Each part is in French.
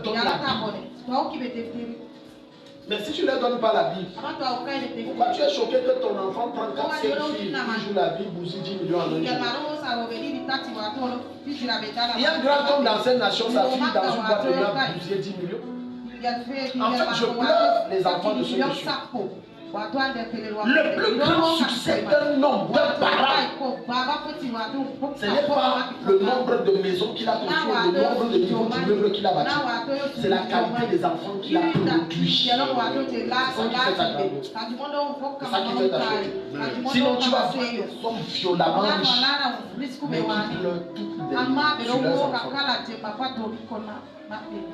donnes la Bible. Mais si tu ne leur donnes pas la Bible, pourquoi tu es choqué que ton enfant prend 4-5 filles, qui joue la Bible, bousille 10 millions en un jour? Il y a un grand homme dans cette nation, sa fille dans une boîte de nuit, bousiller 10 millions. En fait, je pleure les enfants de ceux qui jouent. Le plus grand succès d'un homme, d'un parent, ce n'est pas le nombre de maisons qu'il a construit, le nombre de niveaux d'immeubles qu'il a bâti. C'est la qualité des enfants qu'il a produit. C'est ça qui fait ta chose. Sinon, tu vas voir des hommes violemment riches, mais qui pleurent toutes les nuits sur leurs enfants.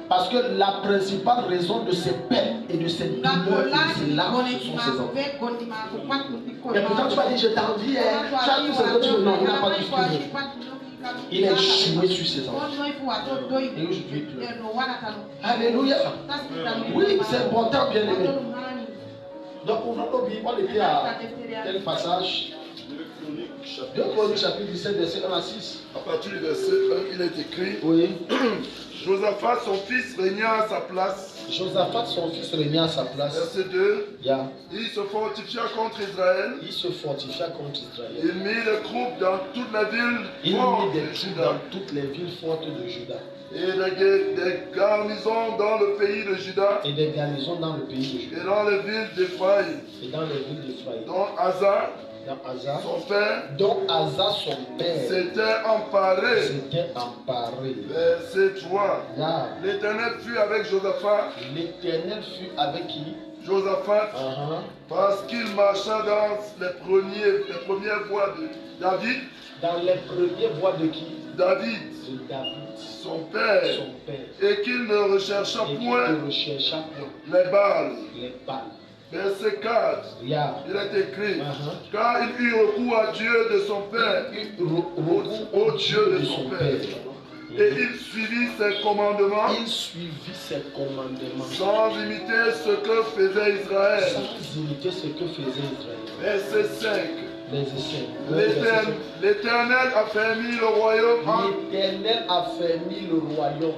Parce que la principale raison de ces peines et de ces douleurs et de ces larmes, ce sont ces enfants. Et pourtant tu vas dire, je t'envie, tu as tout ce que tu veux. Non, il n'a pas tout ce qu'il veut. Il est échoué sur ses enfants. Et aujourd'hui, il pleure. Alléluia. Oui, c'est important, bien aimé. Donc, ouvrons nos Bibles, on était à quel passage? 2 Chroniques, chapitre 17, verset 1 à 6. À partir du verset 1, il est écrit. Oui. Josaphat, son fils, régna à sa place. Josaphat, son fils, régna à sa place. Verset 2. Yeah. Il se fortifia contre Israël. Il se fortifia contre Israël. Il mit les troupes dans toutes les villes fortes de Juda. Dans toutes les villes fortes de Juda. Et des garnisons dans le pays de Juda. Et des garnisons dans le pays de Juda. Et dans les villes d'Éphraïm. Et dans les villes d'Éphraïm. Dont Asa, son père, s'était emparé. Verset 3. L'Éternel fut avec Josaphat. L'Éternel fut avec qui? Josaphat. Parce qu'il marcha dans les premières voies de David. Dans les premières voies de qui? David. Son père. Et qu'il ne rechercha point les Baals. Verset 4, il est écrit, car il eut recours à Dieu de son père, au Dieu de son père. Et il suivit ses commandements, sans imiter ce que faisait Israël. Verset 5. L'Éternel affermit le royaume.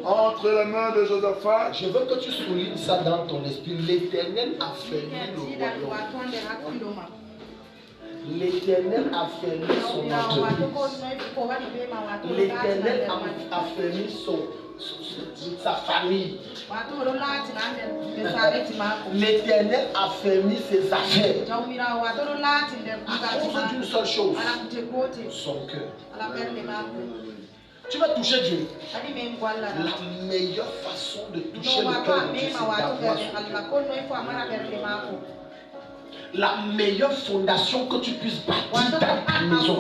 Entre les mains de Josaphat. Je veux que tu soulignes ça dans ton esprit. L'Éternel affermit le royaume. L'Éternel affermit son entreprise. L'Éternel affermit sa famille. L'Éternel affermit ses affaires. À cause d'une seule chose, son cœur. Tu vas toucher Dieu. La meilleure façon de toucher le cœur de Dieu, c'est d'avoir son cœur. La meilleure fondation que tu puisses bâtir dans ta maison,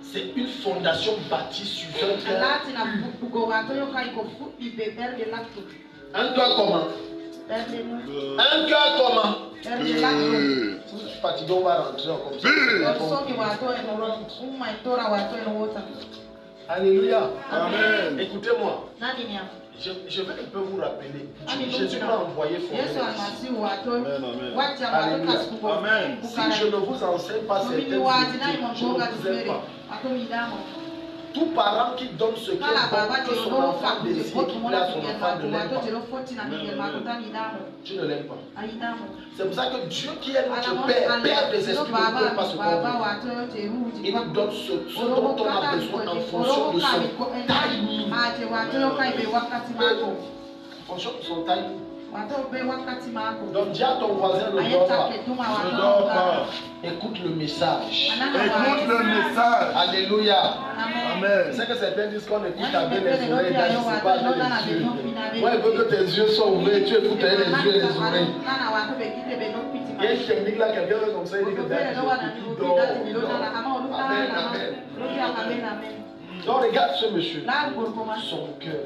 c'est une fondation bâtie sur un cœur. Un cœur comment? Un cœur comment? Si je suis fatigué, on va rentrer encore. Alléluia. Amen. Écoutez-moi. Je vais un peu vous rappeler. Jésus m'a envoyé former. Amen. Si je ne vous enseigne pas certaines vérités, je ne vous aime pas. Tout parent qui donne ce qu'il veut que son enfant désire, qui plaît à son enfant, ne l'aime pas. Tu ne l'aimes pas. C'est pour ça que Dieu qui est notre Père, Père des esprits, ne peut pas se convaincre. Il nous donne ce dont on a besoin en fonction de son timing. En fonction de son timing. Donc dis à ton voisin, ne dors pas. Ne dors pas. Écoute le message. Écoute le message. Alléluia. Amen. C'est que certains disent qu'on écoute avec les oreilles, mais c'est pas avec les yeux. Moi, il veut que tes yeux soient ouverts, tu écoutes avec les yeux et les oreilles. Il y a une technique là, quelqu'un fait comme ça, il dit que il dort. Amen, amen. Donc regarde ce monsieur, son cœur.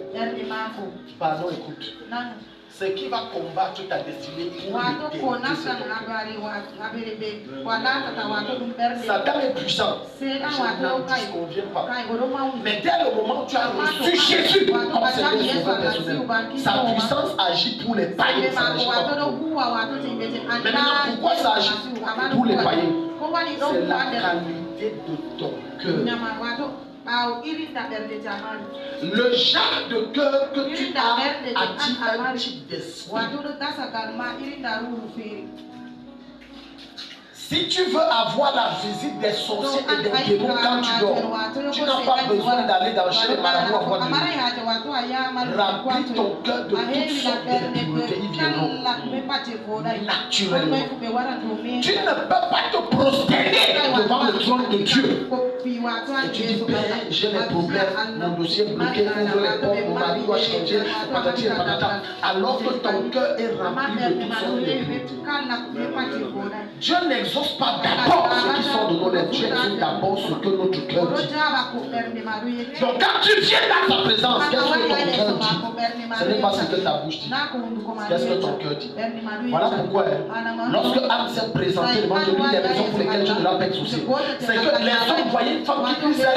Pardon, écoute. Ce qui va combattre ta destinée pour l'éternité, c'est ton cœur. Satan est puissant. Je n'en disconviens pas. Mais dès le moment où tu as reçu Jésus comme Seigneur Sauveur personnel, sa puissance agit pour les païens. Ça n'agit pas pour nous. Maintenant, pourquoi ça agit pour les païens? C'est la qualité de ton cœur. Le genre de cœur que tu as attire un type d'esprit. Si tu veux avoir la visite des sorciers et des démons quand tu dors, tu n'as pas besoin d'aller dans chez les marabouts avoir de l'eau. Remplis ton cœur de toutes sortes d'impuretés, ils viendront naturellement. Tu ne peux pas te prosterner devant le trône de Dieu. Et tu dis, Père, j'ai des problèmes, mon dossier bloqué, ouvre les portes, mon mari doit changer, patati et patata. Alors que ton cœur est rempli de toutes sortes d'impuretés. Dieu n'exauce pas d'abord ce qui sort de nos lèvres, Dieu exauce d'abord ce que notre cœur dit. Donc quand tu viens dans sa présence, qu'est-ce que ton cœur dit? Ce n'est pas ce que ta bouche dit. Qu'est-ce que ton cœur dit? Voilà pourquoi, lorsque Anne s'est présentée devant Dieu, l'une des raisons pour lesquelles Dieu ne l'a pas exaucé, c'est que les hommes voyaient une femme qui disait,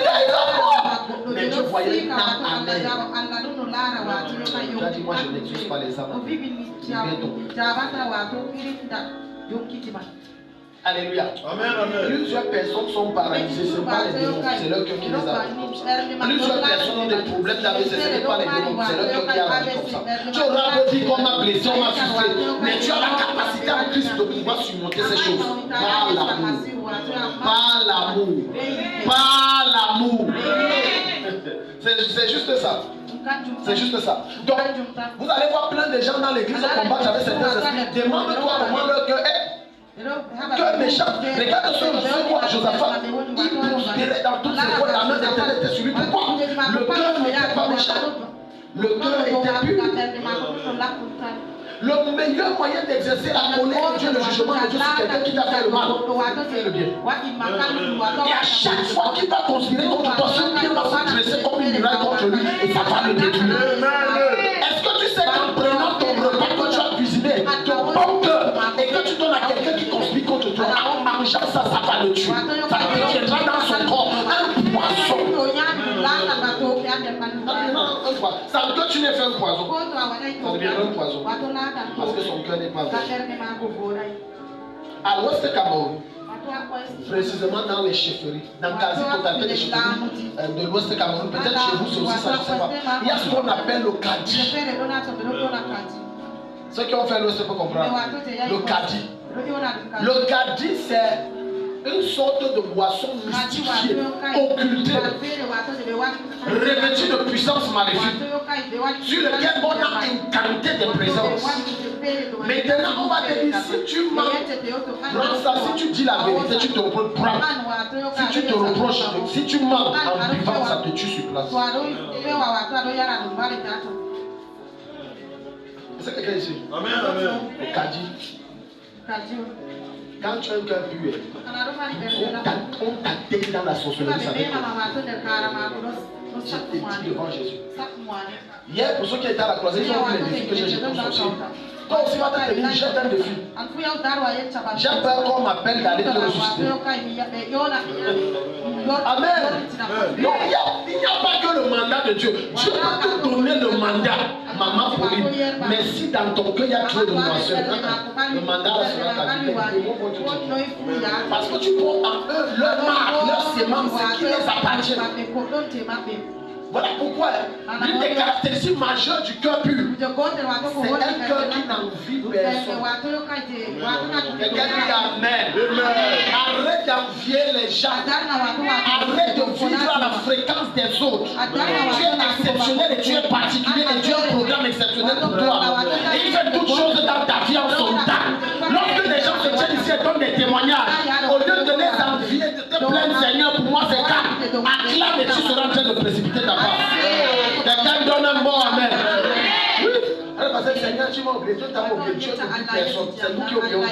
mais Dieu voyait une âme amère. Il a dit, moi je n'exauce pas les âmes. Alléluia. Amen, amen. Plusieurs personnes sont paralysées, ce n'est pas les démons, c'est leur cœur qui les a rendus comme ça. Plusieurs personnes ont des problèmes d'AVC, ce n'est pas les démons, c'est leur cœur qui a rendu comme ça. Tu auras beau dire qu'on m'a blessé, on m'a frustré, mais tu as la capacité en Christ de pouvoir surmonter ces choses. Par l'amour. Par l'amour. Par l'amour. C'est juste ça. C'est juste ça. Donc, vous allez voir plein de gens dans l'église au combat avec certains esprits. Demande-toi comment leur cœur est. Cœur méchant. Regarde ce roi Josaphat. Il prospérait dans toutes ses voies. La main d'Éternel était sur lui. Pourquoi? Le cœur n'était pas méchant. Le cœur était pur. Le meilleur moyen d'exercer la colère de Dieu, le jugement de Dieu sur quelqu'un qui t'a fait le mal, c'est le bien. Et à chaque fois qu'il va conspirer contre toi, ce bien va se dresser comme une muraille contre lui et ça va le détruire. Est-ce que tu sais qu'en prenant ton repas que tu as cuisiné, ton bon cœur, et que tu donnes à quelqu'un qui conspire contre toi, en mangeant ça, ça va le tuer. Ça deviendra dans son corps un poison. Ça veut dire que tu n'es fait un poison. Ça deviendra un poison. Parce que son cœur n'est pas vrai. À l'ouest Cameroun, précisément dans les chefferies, dans la quasi-totalité des chefferies de l'ouest Cameroun, peut-être chez vous c'est aussi ça, je ne sais pas. Il y a ce qu'on appelle le kadi. Ceux qui ont fait l'ouest peuvent comprendre. Le kadi. Le kadi, c'est une sorte de boisson mystifiée, occultée, revêtue de puissance maléfique, sur laquelle on a incarné des présences. Maintenant, on va te dire, si tu mens, prends ça, si tu dis la vérité, tu te reprends. Si tu te reproches, si tu mens en buvant, ça te tue sur place. C'est quelqu'un ici? Amen, amen. Le kadi. Quand tu as un cœur pur, on t'atteigne dans la sorcellerie, ça fait je te dis devant Jésus. Hier, pour ceux qui étaient à la croisée, ils ont vu les défis que j'ai jetés aux sorciers. Toi aussi, va t'atteindre, jette un défi. J'ai peur qu'on m'appelle d'aller te ressusciter. Amen. Non, il n'y a pas que le mandat de Dieu. Dieu peut te donner le mandat, maman Pauline. Mais si dans ton cœur il y a trop de moissons, le mandat sera caduc. Parce que tu prends en eux leur marque, leur sémence, ce qui les appartient. Voilà pourquoi l'une des caractéristiques majeures du cœur pur, c'est un cœur qui n'envie personne. Quelqu'un dit Amen. Arrête d'envier les gens. Arrête de vivre à la fréquence des autres. Tu es exceptionnel et tu es particulier et tu as un programme exceptionnel pour toi. Et il fait toutes choses dans ta vie en son temps. Lorsque les gens se tiennent ici et donnent des témoignages, au lieu de les envier, de te plaindre, Seigneur, pour moi c'est calme. Acclame et tu seras en train de précipiter ta part. Quelqu'un donne un bon amen. Oui. Parce que Seigneur, tu m'as oublié, Dieu t'a oublié, Dieu t'oublie personne. C'est nous qui oublions.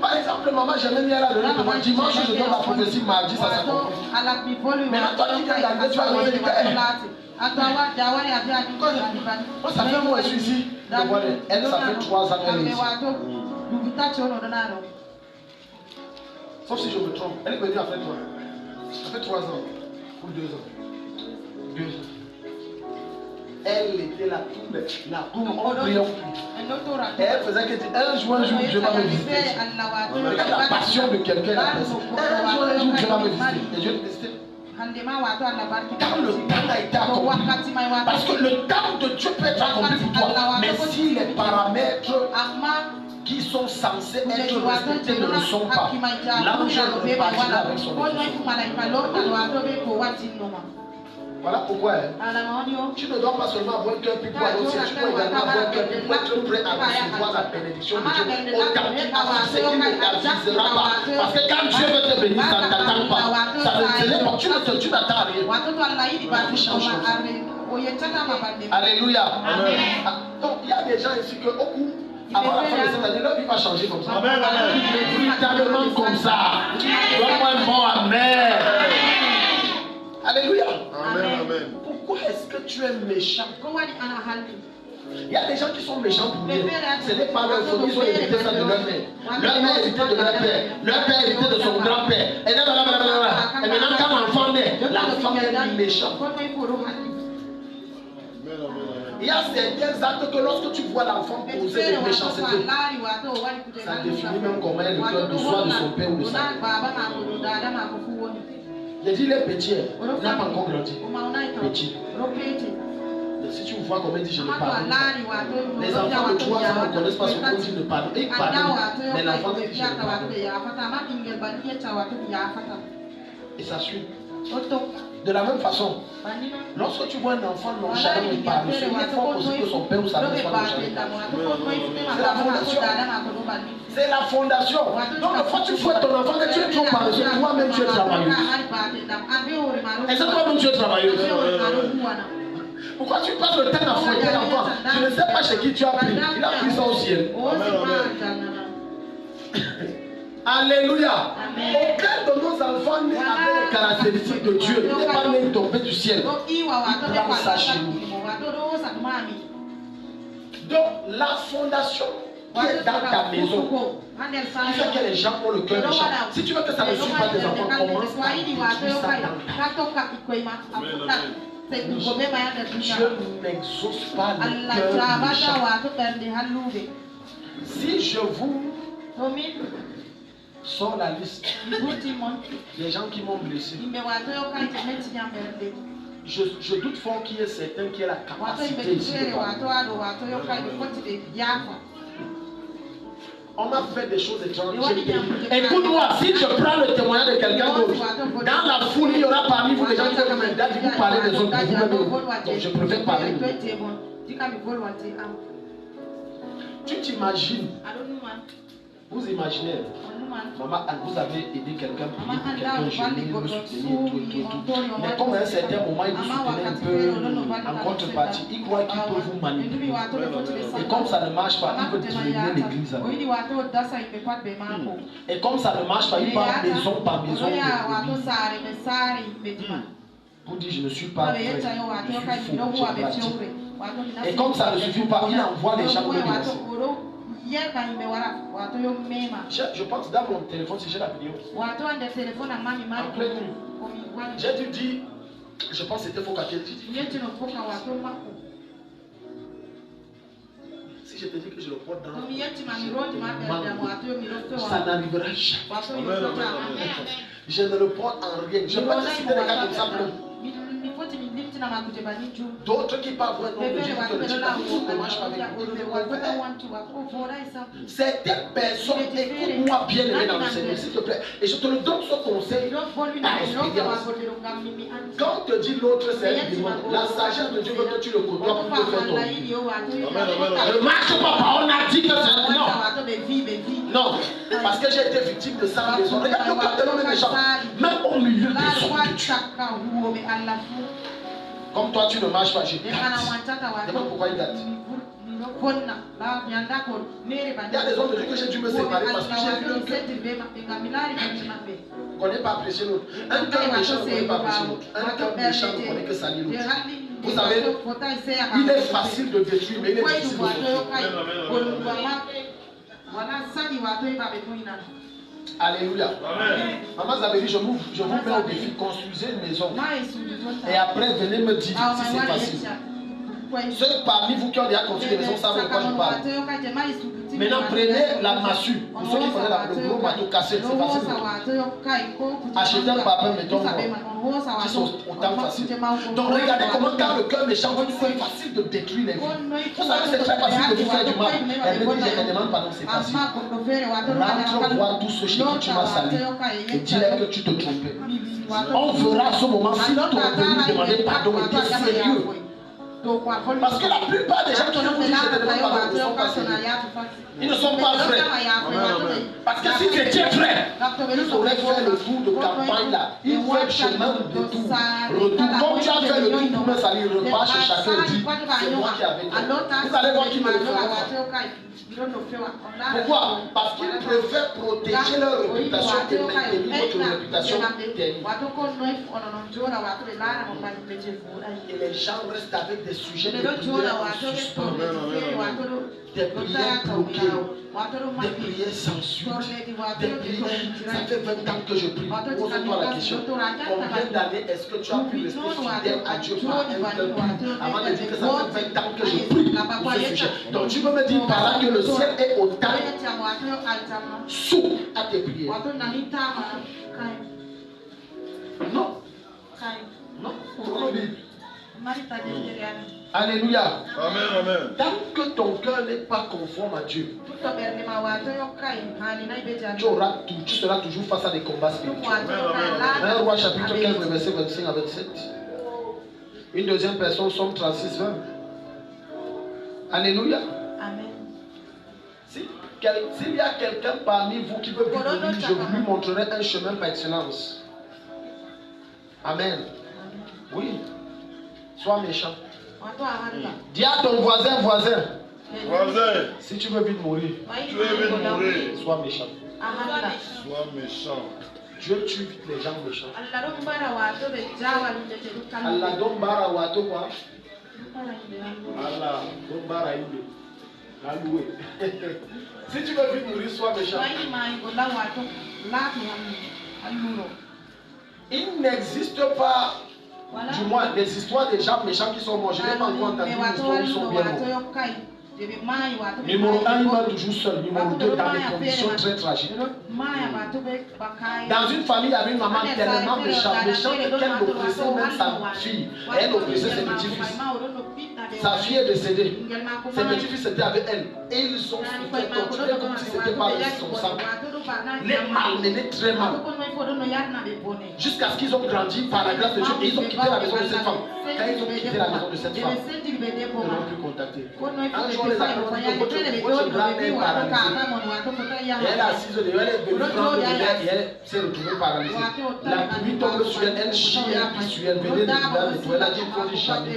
Par exemple, maman, j'ai même mis à la donner pour moi. Dimanche, je donne la prophétie, mardi, ça s'est compris. Maintenant, toi qui viens d'arriver, tu vas demander du cœur. Moi, ça fait un mois, je suis ici. Elle, ça fait 3 ans qu'elle est ici. Sauf si je me trompe. Elle est venue après toi. Ça fait 3 ans. Ou 2 ans. 2 ans. Elle était là, tout le on priait plus. Et elle faisait que un jour, Dieu va me visiter. Regarde la passion de quelqu'un. Un jour, Dieu va me visiter. Et Dieu te visite. Quand le temps a été accompli. Parce que le temps de Dieu peut être accompli pour toi. Mais si les paramètres qui sont censés être respectés ne le sont pas, l'ange repartira avec son Voilà pourquoi tu ne dois pas seulement avoir un cœur puis pour aller au ciel, tu dois également avoir un cœur pour être prêt à recevoir la bénédiction de Dieu. Autant qu'il a fait ce qui ne t'avisera pas. Parce que quand Dieu veut te bénir, ça ne t'attend pas. Ça ne te pas. Tu n'attends à rien. Tu changes. Alléluia. Donc il y a des gens ici que au coup, avant la fin de cette année, leur vie va changer comme ça. Amen. Brutalement comme ça. Donne-moi un bon amen. Alléluia. Amen. Pourquoi est-ce que tu es méchant? Il y a des gens qui sont méchants pour rien. Ce n'est pas leur faute, ils ont hérité ça de leur mère. Leur mère hérité de leur père. Leur père hérité de son grand-père. Et maintenant, quand l'enfant naît, l'enfant est méchant. Il y a certains actes que lorsque tu vois l'enfant poser des méchancetés, ça définit même comment est le cœur de soi, de son père ou de sa mère. J'ai dit les petits, il n'a pas encore grandi. Petit. Mais si tu vois comment il dit je ne parle pas. Les enfants de 3 ans ne connaissent pas ce qu'on dit ne parle. Ils parlent. Mais l'enfant dit je ne parle pas. Et ça suit. De la même façon, lorsque tu vois un enfant nonchalant et parler, il est fort possible que son père ou sa mère soit nonchalant. C'est la fondation. Donc, une fois que tu fouettes ton enfant, que tu es trop paresseux, toi-même tu es travailleuse. Et c'est toi-même tu es travailleuse. Pourquoi tu passes le temps à fouetter l'enfant? Je ne sais pas chez qui tu as pris. Il a pris ça au ciel. Alléluia. Aucun de nos enfants n'est avec les caractéristiques de Dieu. Il n'est pas né tombé du ciel. Il prend ça chez nous. Donc, la fondation qui est dans ta maison, il fait que les gens ont le cœur méchant. Si tu veux que ça ne suive pas tes enfants, commence par détruire ça dans ta Dieu n'exauce pas le cœur méchant. Si je vous sors la liste des gens qui m'ont blessé, je doute fort qu'il y ait certains qui aient la capacité ici de parler. On m'a fait des choses étranges. Écoute-moi, si je prends le témoignage de quelqu'un d'autre, dans la foule, il y aura parmi vous des gens qui vont me dire vous parlez des autres, vous-même. Donc je préfère parler de vous. Tu t'imagines, vous imaginez, maman, vous avez aidé quelqu'un, prié pour quelqu'un, jeûner, le soutenir, tout. Mais comme à un certain moment, il vous soutenait un peu en contrepartie, il croit qu'il peut vous manipuler. Et comme ça ne marche pas, il peut diminuer l'église. Et comme ça ne marche pas, il part maison par maison. Pour dire je ne suis pas vrai, je suis faux, je pratique. Et comme ça ne suffit pas, il envoie les gens pour les menacer. Je pense dans mon téléphone, si j'ai la vidéo. En pleine nuit. J'ai dû dire, je pense que c'était faux qu'à si je te dis que je le porte dans ça n'arrivera jamais. Je ne le porte en rien. Je peux te citer des cas comme ça. D'autres qui parlent vraiment de Jésus que le type ne marche pas avec vous. Certaines personnes, écoute-moi bien aimé dans le Seigneur, s'il te plaît. Et je te le donne ce conseil par expérience. Quand on te dit l'autre c'est un démon, la sagesse de Dieu veut que tu le côtoies pour te faire ton vie. Ne marche pas, on a dit que c'est un non. Non, parce que j'ai été victime de ça. Regarde le cas de l'homme méchant. Même au milieu des hommes. Comme toi tu ne marches pas, je date. Demande pourquoi il date. Il y a des hommes de Dieu que j'ai dû me séparer parce que j'ai vu qu'on n'est pas apprécié l'autre. Un cœur méchant ne connaît pas apprécier l'autre. Un cœur méchant ne connaît que salir l'autre. Vous savez, il est facile de détruire, mais il est difficile de sauver. Alléluia. Maman Zabéry, je vous mets au défi, construisez une maison. Et après, venez me dire si c'est facile. Ceux parmi vous qui ont déjà construit des maisons savent de quoi je parle. Maintenant, prenez la massue. Pour ceux qui faisaient le gros bateau cassé, c'est facile. Achetez un papier, mettons moi. Qui sont autant faciles. Donc, regardez comment quand le cœur méchant, c'est facile de détruire les vies. Vous savez, c'est très facile de vous faire du mal. Elle me dit, je ne demande pas, non, c'est facile. Rentre voir tout ce chez qui tu m'as sali et dis-leur que tu te trompais. On verra à ce moment si tu es venu demander pardon et tu es sérieux. Parce que la plupart des gens qui ont dit je te demande pardon ne sont pas sérieux. Ils ne sont pas vrais. Parce que si c'était vrai, ils auraient fait le tour de campagne là. Ils font chemin de tour. Retour. Comme tu as fait le tour pour me salir, repart chez chacun et dit c'est moi qui avais tort. Vous allez voir qui me le fera. Pourquoi? Parce qu'ils préfèrent protéger leur réputation que maintenir votre réputation ternie. Et les gens restent avec des sujets de prière en suspens, des prières bloquées, des prières sans suite, des prières. Ça fait 20 ans que je prie. Pose-toi la question. Combien d'années est-ce que tu as pu rester fidèle à Dieu par un tel prix avant de dire que ça fait 20 ans que je prie pour ce sujet? Donc tu peux me dire par là que le ciel est autant sous à tes prières. Non. Non. Alléluia. Amen, amen. Tant que ton cœur n'est pas conforme à Dieu, tu seras toujours face à des combats spirituels. 1 Roi chapitre 15, verset 25 à 27. Une deuxième personne, Somme 36, 20. Alléluia. Amen. S'il y a quelqu'un parmi vous qui veut vivre, je lui montrerai un chemin par excellence. Amen. Oui. Sois méchant. Dis à ton voisin, voisin, si tu veux vite mourir, sois méchant. Sois méchant. Dieu tue vite les gens méchants. Allah dombara wato quoi? Allah dombara inde. Alloué. Si tu veux vite mourir, sois méchant. Il n'existe pas, du moins, des histoires des gens méchants qui sont morts. Je n'ai pas encore entendu une histoire où ils sont bien morts. Numéro 1, il meurt toujours seul. Numéro 2, dans des conditions très tragiques. Dans une famille, il y avait une maman tellement méchante qu'elle oppressait même sa fille. Et elle oppressait ses petits-fils. Sa fille est décédée. Ses petits-fils étaient avec elle. Et ils ont fait torturer comme si c'était pas son sang. Les malmenés très mal. Jusqu'à ce qu'ils ont grandi par la grâce de Dieu. Et ils ont quitté la maison de cette femme. Quand ils ont quitté la maison de cette femme, ils n'ont plus contacté. Un jour, les apôtres ont dit votre grand-mère est paralysée. Et elle est assise au dehors, elle est venue prendre le bébé et elle s'est retrouvée paralysée. La pluie tombe sur elle, elle chie, elle pisse sur elle, venez de l'hiver, elle a dit il faut jamais.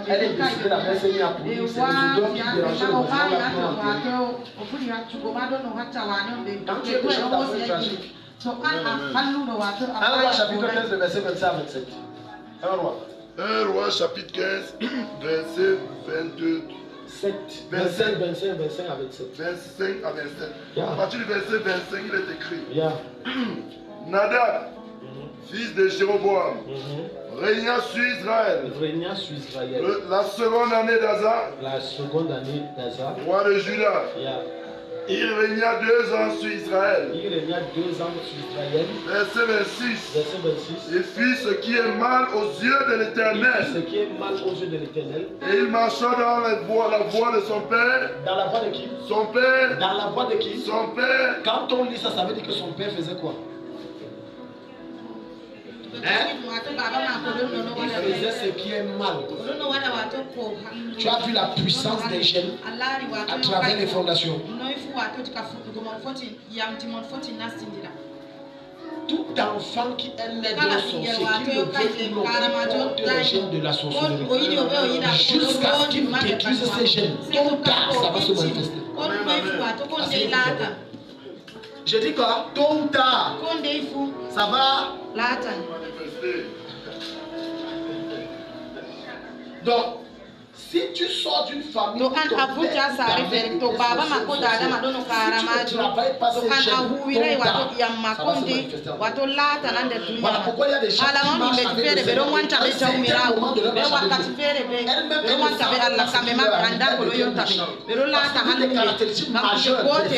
Elle est décidée, la mère s'est mise à pourrir, c'est les odeurs qui dérangeaient le voisin, la pluie en quand tu es méchant, ta fin tragique. 1 Roi chapitre 15, verset 25 à 27. 1 Roi chapitre 15, verset 22. 25 à 27. 25 à 27. Yeah. À partir du verset 25, il est écrit. Yeah. Nadab, fils de Jéroboam, régna sur Israël. La seconde année d'Asa. Roi de Juda. Yeah. Il régna 2 ans sur Israël. Verset 26. Il fit ce qui est mal aux yeux de l'Éternel. Et il marcha dans la voie de son père. Dans la voie de qui? Son père. Dans la voie de qui? Son père. Quand on lit ça, ça veut dire que son père faisait quoi? Il faisait ce qui est mal. Tu as vu la puissance des gènes à travers les fondations. Tout enfant qui est né de sorcier, qui le veut ou non, porte les gènes de la sorcellerie. Jusqu'à ce qu'il détruise ces gènes. Tôt ou tard, ça va se manifester. Je dis quoi? Tôt ou tard, ça va manifester. Donc, Si tu sors d'une famille, to an avuja sare fere to baba mako dada madono karamajo to an ahuwira wato yamma konde wato lata nande dunya ala woni be fere be don wanta be jawmira be wakati fere be wanta be Allah kame ma anda ko yo tabe be ro lata hannu be kote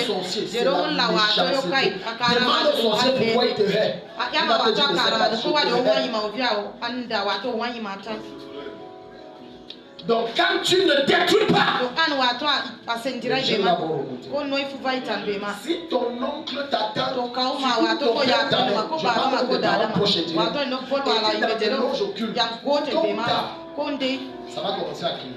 de ro la wato yo kai akaramajo yama wato akaramajo ko wajo wani mawviao anda wato wani mata. Donc quand tu ne détruis pas, si ton oncle t'attend, ça va commencer à crier.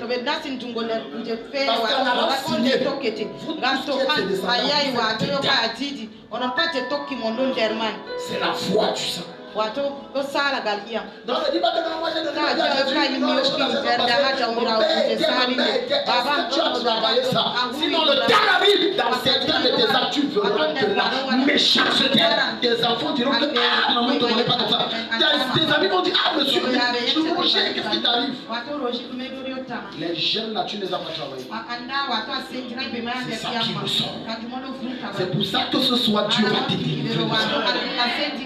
C'est la foi, tu sais. Wato osala galia non ne dis pas que moi j'ai donné la sinon le temps arrive dans certains de tes actes tu verras que la méchanceté tes enfants diront que ah maman ne te connaît pas comme ça tes amis vont dire ah monsieur Roger qu'est-ce qui t'arrive les jeunes là tu ne les as pas travaillés c'est ça qui nous sort c'est pour ça que ce soir Dieu va te délivrer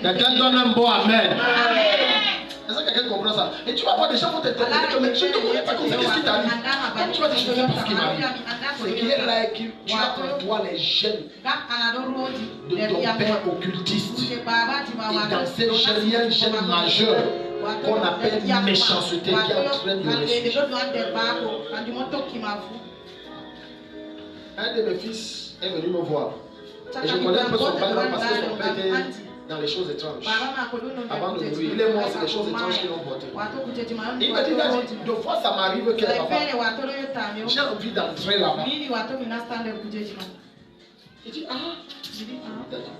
quelqu'un donne un bon amen. Est-ce que quelqu'un comprend ça? Et tu vas voir des gens vont te dire mais je ne te connais pas comme ça, qu'est-ce qui t'arrive? Comme tu vas dire je ne sais pas ce qui m'arrive. C'est qu'il est là et que tu as en toi les gènes de ton père occultiste. Et dans ces gènes, il y a un gène majeur qu'on appelle méchanceté qui entraîne le refuge. Un de mes fils est venu me voir. Et je connais un peu son background parce que son père était dans les choses étranges. Avant de mourir, il est mort, c'est les choses étranges qui l'ont porté. Il me dit, deux fois ça m'arrive que papa, j'ai envie d'entrer là-bas. Il dit,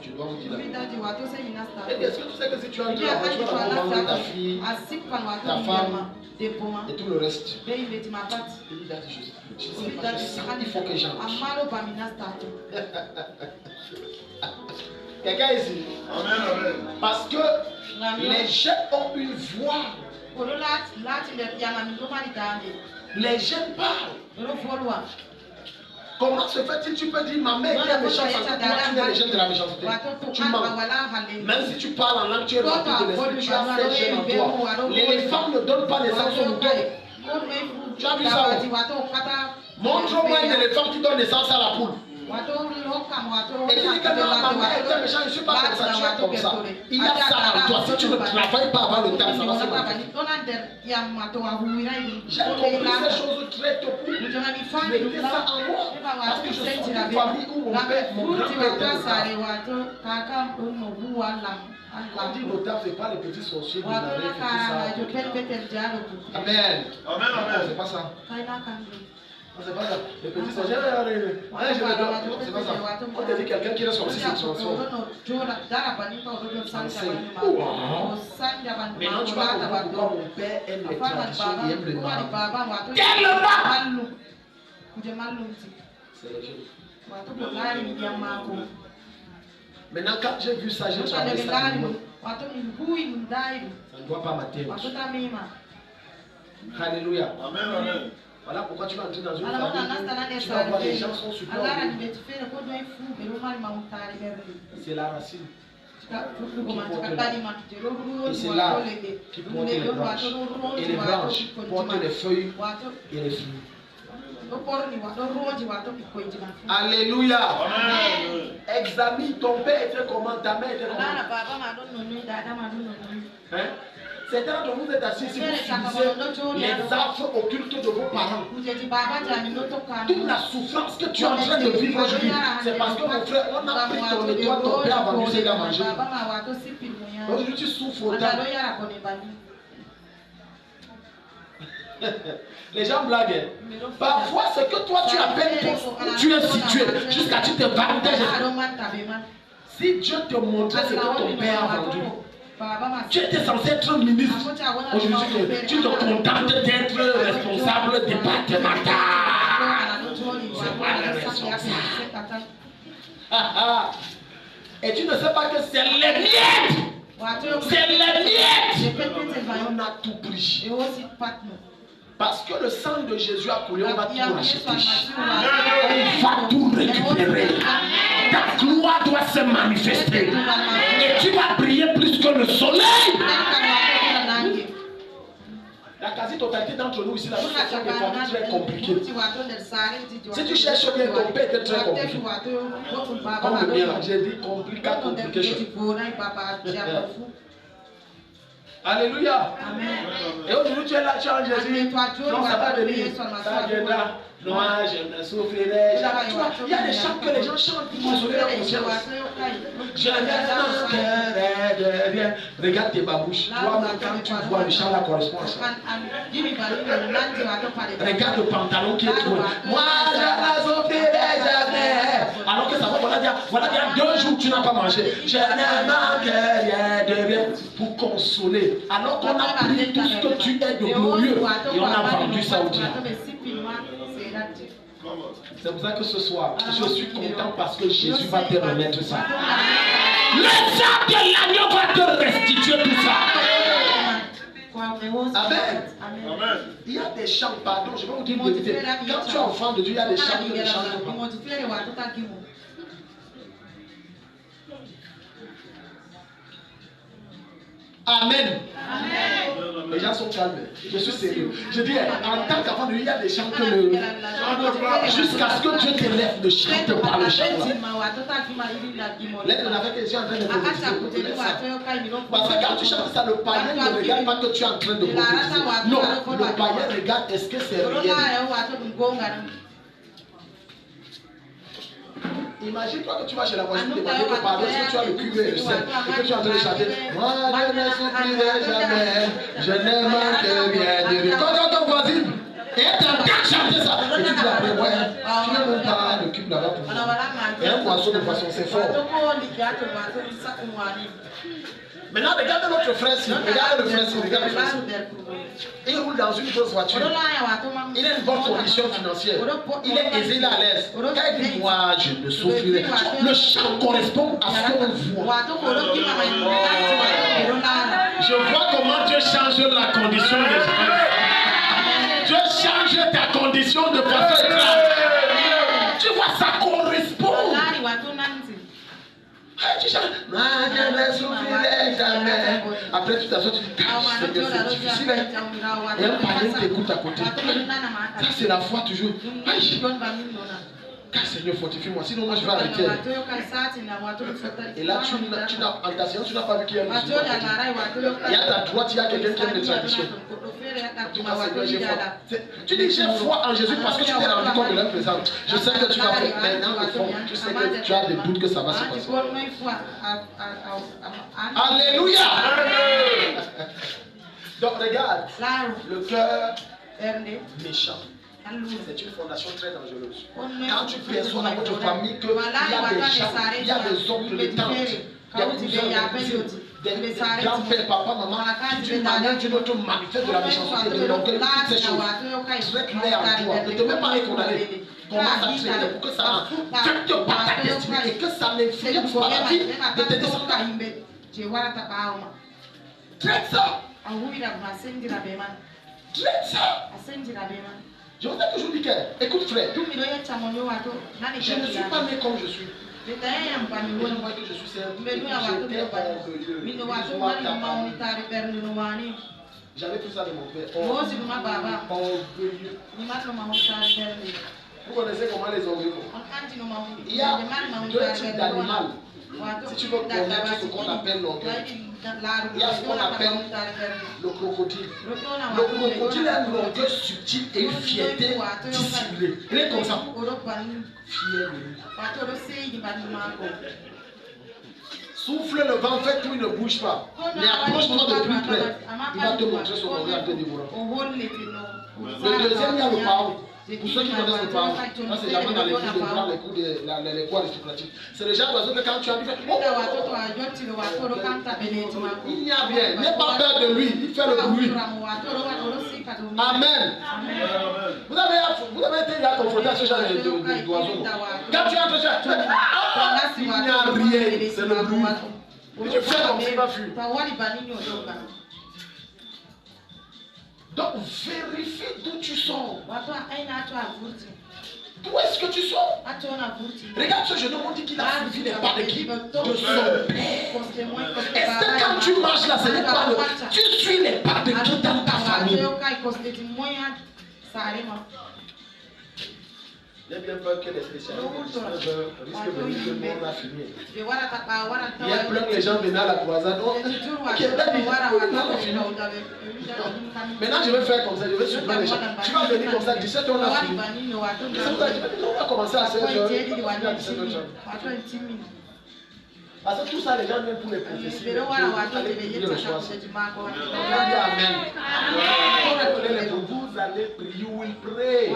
tu dois me dire là. Est-ce que tu sais que si tu entres là-bas, tu vas vendre ta fille, ta femme et tout le reste? Il dit, il faut que j'entre. Quelqu'un ici? Amen. Parce que les jeunes ont une voix. Les jeunes parlent. Comment se fait-il? Tu peux dire ma mère est méchante parce que toi tu es les jeunes de la méchanceté. Tu mens. Même si tu parles en langue, tu es rempli de l'esprit, tu as ces jeunes en toi. L'éléphant ne donne pas naissance au mouton. Tu as vu ça? Montre-moi un éléphant qui donne naissance à la poule. Et tu dis que non, ma mère était méchante, je ne suis pas comme ça, tu es comme ça. Il y a ça en toi. Si tu ne travailles pas avant le temps, ça va se passer. J'ai compris ces choses très tôt. Je mettais ça en moi. Parce que je suis d'une famille où mon père, mon grand-père était notable. Quand on dit notable, ce n'est pas les petits sorciers qui m'avaient fait ça. Amen. Amen. C'est pas ça. C'est pas ça. Les petits sorciers, c'est pas ça. On te dit quelqu'un qui reste comme si c'est son sort. Maintenant tu vas comprendre pourquoi mon père aime les traditions et aime le mal. Tellement! C'est les jeunes. Maintenant quand j'ai vu ça, j'ai travaillé ça. Ça ne doit pas m'atteindre. Alléluia. Amen. Voilà pourquoi tu vas entrer dans une famille, tu vas voir les gens sont super. C'est la racine. Et c'est là qui porte les branches. Et les branches portent les feuilles et les fruits. Alléluia. Examine ton père était comment, ta mère était comment. Hein? Certains d'entre vous êtes assis ici, vous subissez les affres occultes de vos parents. Toute la souffrance que tu es en train de vivre aujourd'hui, c'est parce que mon frère, on a pris ton étoile, ton père a vendu ses gars manger. Aujourd'hui tu souffres autant. Les gens blaguent. Parfois, ce que toi tu appelles où tu es situé, jusqu'à tu te vantes. Si Dieu te montrait ce que ton père a vendu, tu étais censé être ministre. Aujourd'hui, tu te contentes d'être responsable départemental. C'est pas le responsable. Et tu ne sais pas que c'est les miettes. C'est les miettes. On a tout pris. Parce que le sang de Jésus a coulé, on va tout racheter. On va tout récupérer. Ta gloire doit se manifester. Et tu vas briller plus que le soleil. La quasi-totalité d'entre nous ici, la situation est famille très compliquée. Si tu cherches bien, ton père est très compliqué. Comme le mien, j'ai dit complication. Alléluia. Amen. Et aujourd'hui tu es là, tu as en Jésus. Non, ça va venir. Ça viendra. Non, je ne souffrirai jamais. Il y a des chants que les gens chantent pour consoler leur conscience. Je n'ai un cœur de rien. Regarde tes babouches. Toi, quand tu vois le chant là correspond à ça. Regarde le pantalon qui est troué. Moi, je ne souffrirai jamais. Alors que ça va, voilà bien 2 jours que tu n'as pas mangé. Je n'ai un cœur de rien. Pour consoler. Alors qu'on a pris tout ce que tu es de glorieux et on a vendu ça au diable. C'est pour ça que ce soir, je suis content parce que Jésus va te remettre ça. Le sang de l'agneau va te restituer tout ça. Amen. Amen. Il y a des chants, pardon, je vais vous dire une vérité. Quand tu es enfant de Dieu, il y a des chants que les chants ne pas. Amen. Amen. Les gens sont calmes. Je suis sérieux. Je dis, en tant qu'enfant de Dieu, il y a des chants que le... Jusqu'à ce que Dieu te lève, ne chante pas le chant là. L'aide de la fête, je suis en train de prophétiser. Parce que quand tu chantes ça, le païen ne regarde pas que tu es en train de prophétiser. Non, le païen regarde, est-ce que c'est réel? Imagine-toi que tu vas chez la voisine demander que pardon si tu as le cul et le sel et que tu es en train de chanter. Moi je ne souffrirai jamais, je ne manque rien de rien. Quand ton voisine est en train de chanter ça, et tu dis après, ouais, tu n'as même pas le cul là-bas pour moi. Et un poisson de poisson, c'est fort. Maintenant, regarde notre frère ci, regarde le frère ci, regarde le frère ci. Il roule dans une grosse voiture. Il a une bonne condition financière. Il est aisé, il est à l'aise. Quand il dit, moi, je ne souffrirai. Le chant correspond à ce qu'on voit. Je vois comment Dieu change la condition des gens. Dieu change ta condition de façon grave. Tu vois, ça correspond. Tu chantes. Moi, je ne souffrirai jamais. Après, tu t'assois, tu dis, c'est difficile. Et un païen t'écoute à côté. Ça, c'est la foi toujours. Car Seigneur, fortifie-moi, sinon moi je vais arrêter. Et là, en ta séance, tu n'as pas vu qu'il y a un musulman. Et à ta droite, il y a quelqu'un qui aime les traditions. Tu dis j'ai foi en Jésus parce que tu t'es rendu compte de leur présence. Je sais que tu vas faire. Maintenant, au fond, tu sais que tu as des doutes que ça va se passer. Alléluia. Donc regarde, le cœur méchant. C'est une fondation très dangereuse. Quand tu perçois dans votre famille qu'il y a des gens, il y a des oncles, des tantes, il y a des grands-pères, papa, maman, qui d'une manière ou d'une autre manifestent de la méchanceté, de l'orgueil, toutes ces choses. Traite-les en toi. Ne te mets pas à les condamner. Commence à traiter pour que ça n'affecte pas ta destinée et que ça n'influence pas la vie de tes descendants. Traite ça. Traite ça. Je vous ai toujours dit que, écoute frère, je ne suis pas né comme je suis. Je vois que je suis simple, j'étais orgueilleux. J'avais tout ça de mon père. Orgueilleux. Vous connaissez comment les orgueilleux font? Il y a 2 types d'animaux. Si tu veux connaître ce qu'on appelle l'orgueil, il y a ce qu'on appelle le crocodile. Le crocodile a un orgueil subtil et une fierté dissimulée. Il est comme ça. Fier de lui. Souffle le vent, fais tout, il ne bouge pas. Mais approche-toi de plus près. Il va te montrer son orgueil en te dévorant. Le deuxième, il y a le parole. Pour ceux qui connaissent le parole, ça c'est jamais dans les coups de bras, les coups aristocratiques. C'est le genre d'oiseau que quand tu as dit, il n'y a rien, n'aie pas peur de lui, il fait le bruit. Amen. Vous avez été là confronté à ce genre d'oiseau. Quand tu entres, il n'y a rien, c'est le bruit. Et tu fais comme s'il va fuir. Donc vérifie d'où tu sors. D'où est-ce que tu sors? Regarde ce jeune homme, on dit qu'il a suivi les pas de qui? De son père. Est-ce que quand tu marches là, ce n'est pas le... Tu suis les pas de qui dans ta famille? J'ai bien peur que les spécialistes risquent de venir le monde à fumer. Il y a plein de gens venant à la croisade. Maintenant, je vais faire comme ça, je vais surprendre les gens. Tu vas venir comme ça, 17h on a fini. On va commencer à 16h. Parce que tout ça, les gens viennent pour les prophéties. Amen. Vous allez prier, oui, pray.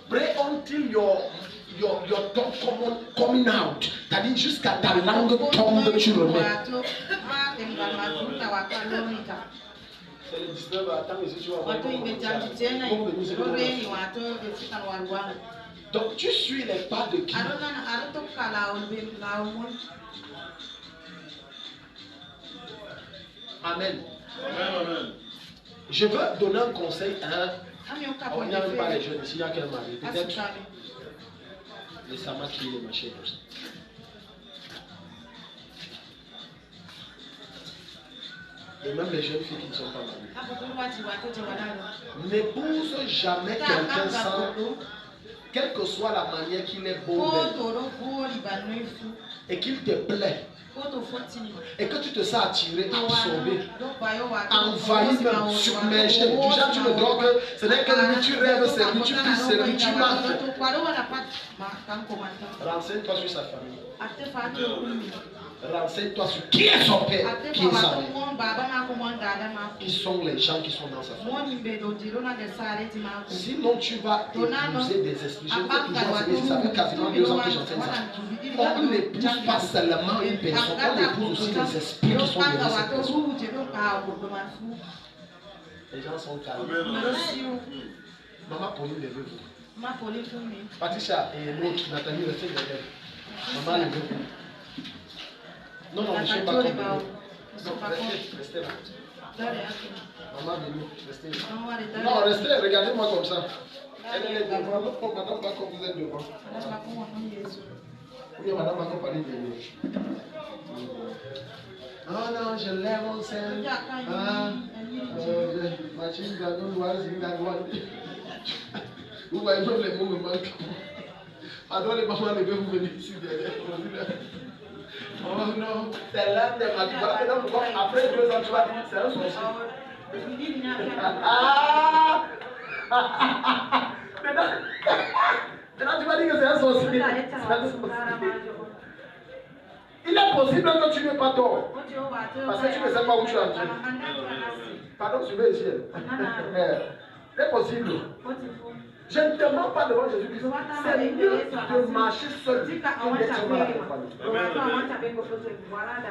Pray until your tongue coming out. C'est-à-dire jusqu'à ta langue tombe, tu le mets. C'est le 19, attends, ici, tu vas voir. Donc tu suis les pas de qui? Amen. Amen. Je veux donner un conseil à on n'y arrive pas les jeunes ici, il y a qu'un mari. Peut-être les samas qui les machines. Et même les jeunes filles qui ne sont pas mariées. N'épouse jamais quelqu'un sans, quelle que soit la manière qu'il est beau et qu'il te plaît. Et que tu te sens attiré, absorbé, envahi, même submergé. Du genre, tu me drogues, ce n'est que lui, tu rêves, c'est lui, tu pisses, c'est lui, tu marches. Renseigne-toi sur sa famille. Renseigne-toi sur qui est son père, qui est sa mère. Qui sont les gens qui sont dans sa famille. Sinon, tu vas épouser des esprits. Je veux toujours enseigner, ça fait quasiment 2 ans que j'enseigne ça. On n'épouse pas seulement une personne, on épouse aussi les esprits qui sont derrière cette personne. Les gens sont calmes. Maman Pauline les veut. Patricia et l'autre, Nathalie, restez derrière. Maman les veut. Non, non, je ne suis pas comme non, restez là. Maman, restez là. Non, restez, regardez-moi comme ça. Elle est devant, madame va comme vous êtes devant. Oui, madame va comme parler de nous. Oh non, je l'aime, on s'aime. Machine dragon, vous voyez, même les mots me manquent. Pardon, les mamans, les deux, vous venez ici derrière. Oh non, c'est l'âme de ma vie. Après 2 ans, tu vas dire, c'est un sorcier. Maintenant, tu vas dire que c'est un sorcier. Il est possible que tu n'aies pas tort. Parce que tu ne sais pas où tu es entré. Pardon, je vais ici. C'est possible. Je ne demande pas devant Jésus-Christ. C'est mieux de marcher seul que d'être mal accompagné.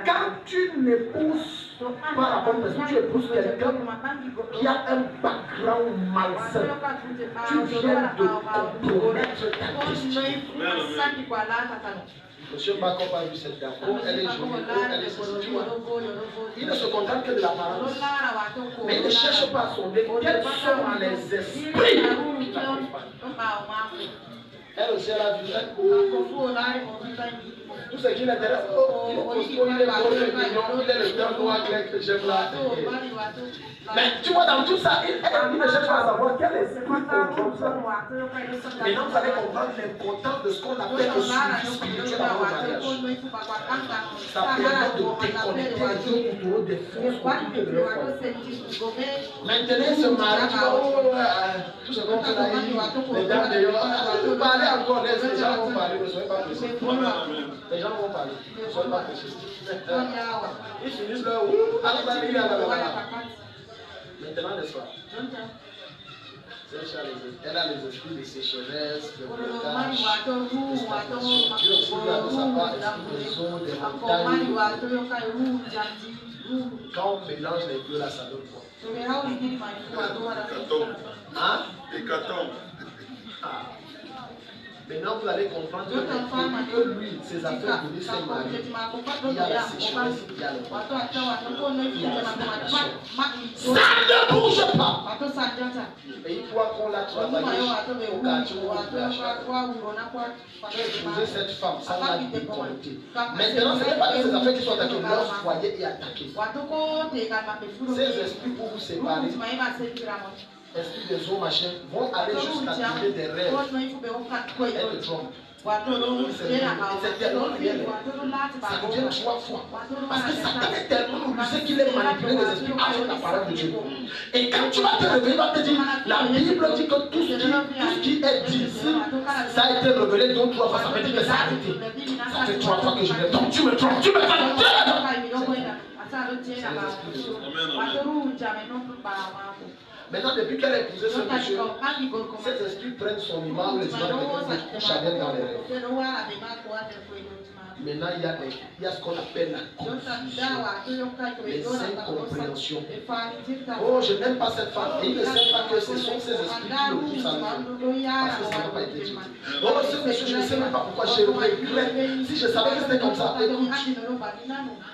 Quand tu n'épouses pas la bonne personne, tu épouses quelqu'un qui a un background malsain, tu viens de compromettre ta destinée. Monsieur Macron a vu cette dame. Oh, elle est jolie, oh, elle est ceci. Il ne se contente que de l'apparence. Mais il ne cherche pas à sonder quels sont les esprits qui l'accompagnent. Elle aussi, elle a vu ça. Tout ce qui l'intéresse, il est beau, il est mignon, il est le teint noir clair que j'aime là. Mais tu vois, dans tout ça, il ne cherche pas à savoir quel esprit contrôle ça. Maintenant, vous allez comprendre l'importance de ce qu'on appelle le suivi spirituel avant le mariage. Ça permet de déconnecter les deux autour des fausses conduites de leur famille. Maintenant, ce mari, tu vois, tout ce qu'on fait là, les dames d'ailleurs, vous parlez encore, les gens vont parler, ne soyez pas pressés. Les gens vont parler, ne soyez pas pressés. Ils finissent leur maintenant, n'est-ce pas? Elle a les esprits de sécheresse, de blocage, de stagnation. Dieu aussi garde sa part, esprit des eaux, des montagnes. Quand on mélange les deux, là, ça donne quoi? Hein? Hécatombe. Maintenant, vous allez comprendre que lui, ses affaires de ses maris, il y a la sécheresse, il y a le poids. Ça ne bouge pas. Et il faut qu'on l'a travaillé au quartier où on peut épouser cette femme, ça l'a déconnecté. Maintenant, ce n'est pas que ces affaires qui sont attaquées, leur foyer est attaqué. Ces esprits pour vous séparer, esprits des eaux machin, vont aller jusqu'à trouver des rêves et des trompes. C'est tellement bien. Ça revient 3 fois. Parce que Satan est tellement obligé qu'il est manipulé des esprits avec la parole de Dieu. Et quand tu vas te réveiller, il va te dire, la Bible dit que tout ce qui est dit ici, ça a été révélé 2 ou 3 fois. Ça veut dire que ça a arrêté. Ça fait 3 fois que je l'ai. Donc tu me trompes, tu me trompes. Maintenant, depuis qu'elle a épousé ce monsieur, ces esprits prennent son image, les images de Chanel dans les rêves. Maintenant, il y a ce qu'on appelle la confusion, les incompréhensions. Oh, je n'aime pas cette femme. Et il ne sait pas que ce sont ces esprits qui le poussent à le faire. Parce que ça n'a pas été dit. Oh, ce monsieur, je ne sais même pas pourquoi j'ai regret. Si je savais que c'était comme ça,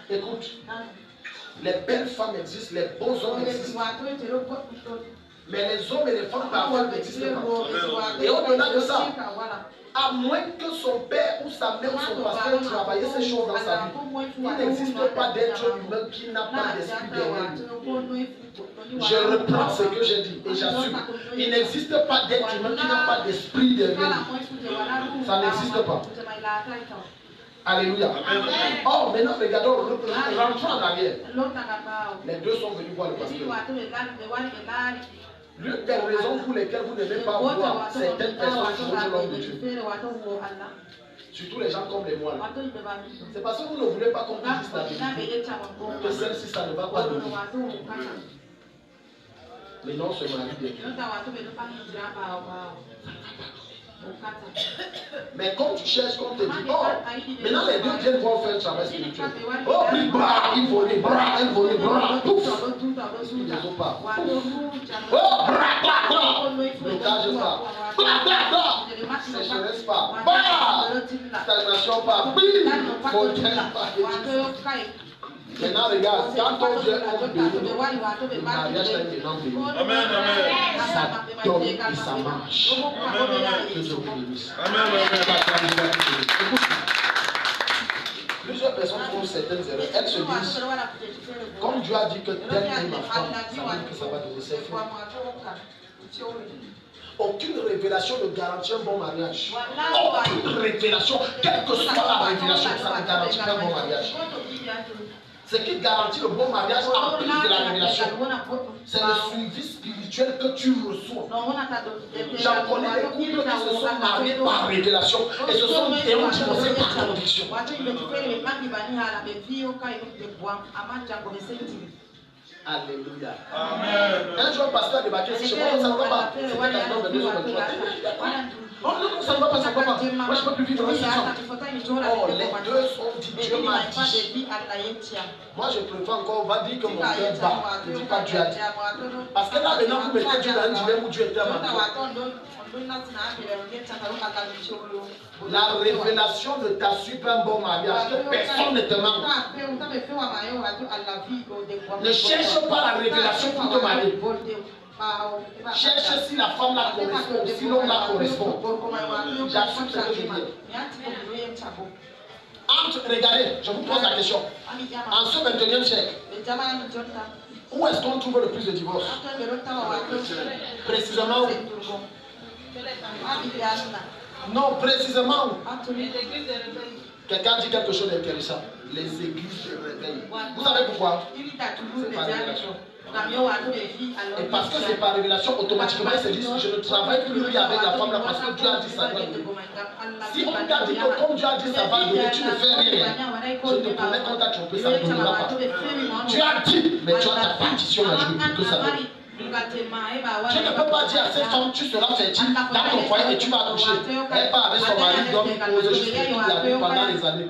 écoute. Les belles femmes existent, les beaux hommes existent. Mais les hommes et les femmes parfois n'existent pas. Et au-delà de ça, à moins que son père ou sa mère ou son pasteur travaillait ces choses dans sa vie, il n'existe pas d'être humain qui n'a pas d'esprit derrière lui. Je reprends ce que j'ai dit et j'assume. Il n'existe pas d'être humain qui n'a pas d'esprit derrière lui. Ça n'existe pas. Alléluia. Oh, maintenant, regardons, rentrons en arrière. Les deux sont venus voir le pasteur. L'une des raisons pour lesquelles vous n'aimez pas voir certaines personnes qui sont l'homme de Dieu, surtout les gens comme les moines, c'est parce que vous ne voulez pas qu'on vous dise la vérité, que celle-ci, ça ne va pas donner. Mais non, ce mari bien. Mais quand tu cherches, quand on te dit, oh, maintenant les deux viennent voir faire le travail spirituel. Oh, puis, bras, il faut les bras, il faut les bras, pouf. Ils ne sont pas. Oh, bras, bras, blocage pas. Blah, blah, blah. Sécheresse pas. Bah, stagnation pas. Bim, fontaine pas. Maintenant, regarde, quand on vient en béni, le mariage est maintenant béni. Amen, amen. Ça donne et ça marche. Que Dieu vous bénisse. Amen, amen. Plusieurs personnes font certaines erreurs. Elles se disent, comme Dieu a dit que tel est ma femme, ça veut dire que ça va donner ses filles. Aucune révélation ne garantit un bon mariage. Aucune révélation, quelle que soit la révélation, ça ne garantit pas un bon mariage. Ce qui garantit le bon mariage en plus de la révélation, c'est le suivi spirituel que tu reçois. J'en connais des couples qui se sont mariés par révélation et se sont divorcés par conviction. Alléluia. Amen. Un jour, le pasteur a débarqué ici. Je pense que ça ne va pas. C'était la demande de 223. Oh non, ça ne va pas, ça ne va pas. Moi, je ne peux plus vivre avec ça. Oh, les deux sont dit, Dieu m'a dit. Moi, je préfère encore, on va dire que mon cœur bat. Je ne dis pas Dieu a dit. Parce que là, maintenant, vous mettez Dieu dans un dilemme où Dieu est tellement. La révélation ne t'assure pas un bon mariage. Que personne ne te manque. Ne cherche pas la révélation pour te marier. Cherche si la femme la correspond, si l'homme la correspond. J'assume ce que je dis. Regardez, je vous pose la question. En ce 21e siècle, où est-ce qu'on trouve le plus de divorces? Précisément où? Non, précisément où? Quelqu'un dit quelque chose d'intéressant. Les églises se réveillent. Vous savez pourquoi? C'est par révélation. Et parce que c'est par révélation, automatiquement ils se disent, je ne travaille plus avec la femme là parce que Dieu a dit ça va donner. Si on t'a dit que comme Dieu a dit ça va donner, tu ne fais rien. Je te promets qu'on t'a trompé, ça ne donnera pas. Dieu a dit, mais tu as ta partition à jouer pour que ça donne. Tu ne peux pas dire à cette femme, tu seras fertile dans ton foyer et tu vas accoucher. Elle part avec son mari, donc il pose juste pendant les années.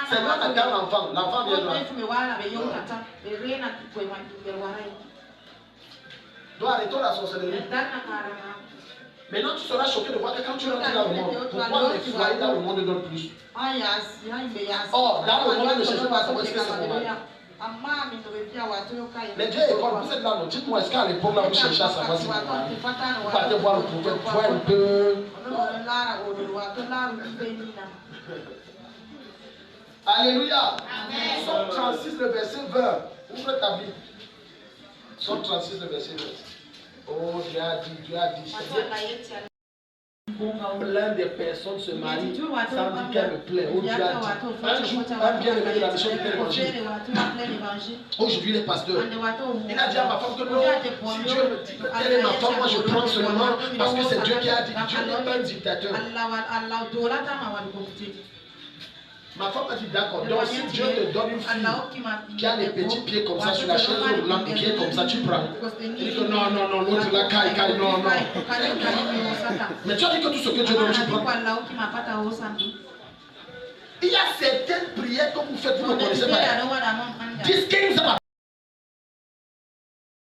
C'est quand tu attends l'enfant, l'enfant viendra. Donc arrêtons la sorcellerie. Maintenant, tu seras choqué de voir que quand tu rentres dans le monde, pourquoi les foyers dans le monde donnent plus? Or, dans le monde, ne cherchez pas à savoir ce que c'est normal. Les dieux écoles, vous êtes là, non? Dites-moi, est-ce qu'à l'époque, là, vous cherchez à savoir si c'est normal? Vous partez voir le prophète, voir un peu. Alléluia. Somme 36, le verset 20. Ouvre ta Bible. Somme 36, le verset 20. Oh, Dieu a dit, Dieu a dit. Plein de personnes se marient sans dire qu'elle me plaît. Oh, Dieu a dit. Un jour, un bien-aimé de la mission du Père Évangile. Aujourd'hui, les pasteurs. Il a dit à ma femme que non, si Dieu me dit que telle est ma femme, moi je prends seulement parce que c'est Dieu qui a dit. Dieu n'est pas un dictateur. Ma femme a dit d'accord. Donc si Dieu te donne une fille qui a les petits pieds comme ça sur la chaise roulante, qui est comme ça, tu prends. Il dit que non, l'autre là, caille, non. Mais tu as dit que tout ce que Dieu donne, tu prends. Il y a certaines prières que vous faites, vous ne connaissez pas. This king is my